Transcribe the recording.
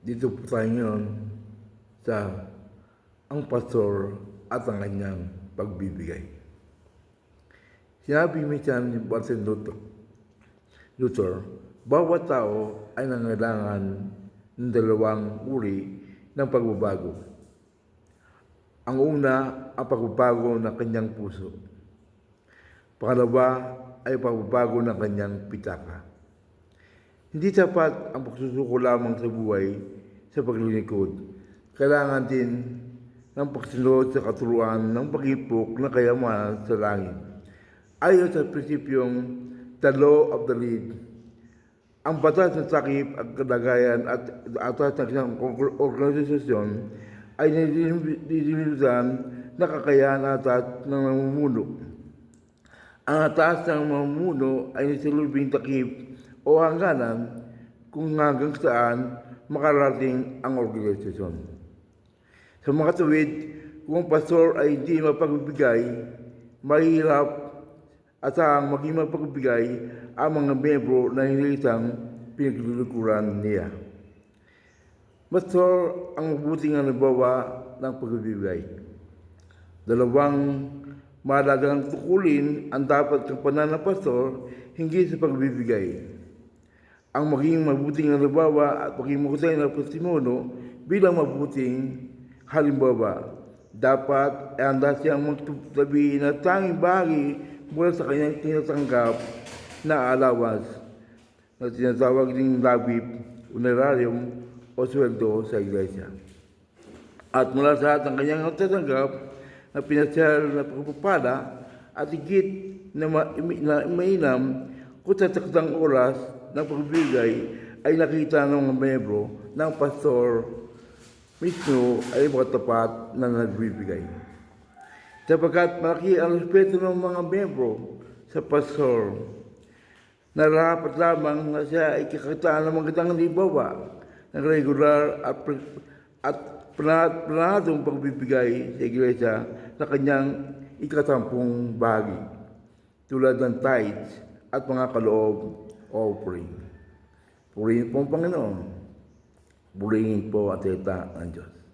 Dito po tayo ngayon sa ang pastor at ang kanyang pagbibigay. Sinabi minsan ni Martin Luther, bawat tao ay nangailangan ng dalawang uri ng pagbabago. Ang una, ang pagbabago ng kanyang puso. Pangalawa ay pagbabago ng kanyang pitaka. Hindi sapat ang pagsusuko lamang sa buhay sa paglilingkod. Kailangan din ng pagsunod sa katuruan ng pag-ipok na kayamanan sa langit. Ayon sa prinsipyong the law of the lead, ang batas ng sakip at kalagayan at atas ng isang organisasyon ay nililimutan na kakayahan atas ng namumuno. Ang atas ng mamumuno ay nisilubing takip o hangganan kung hanggang saan makarating ang organisasyon. Sa mga tuwid, kung ang pastor ay hindi mapagbibigay, mahirap asahang maging mapagbigay ang mga membro na hindi isang pinaglulukuran niya. Pastor ang mabuting halimbawa ng pagbibigay. Dalawang mahalagang tukulin ang dapat kapanan ng pastor hinggil sa pagbibigay. Ang maging mabuting halimbawa at maging mahusay na testimono bilang mabuting halimbawa. Dapat ay handa siyang magsabi na tanging bahagi mula sa kanyang tinatanggap na allowance na tinatawag ng labib, honorarium o sweldo sa iglesia. At mula sa lahat ng kanyang natatanggap na pinasyal na pagpapala at higit na mainam kung sa takdang oras ng pagbibigay ay nakita ng mga membro ng pastor mismo ay makatapat na nagbibigay. Sapagkat malaki ang respeto ng mga membro sa pastor, narapat lamang na siya ay kakakitaan ng magandang halimbawa ng regular at planadong pagbibigay sa iglesia na kanyang ikatampung bahagi, tulad ng tithes at mga kaloob offering. Purihin po ang Panginoon. Purihin po ang salita ng Diyos.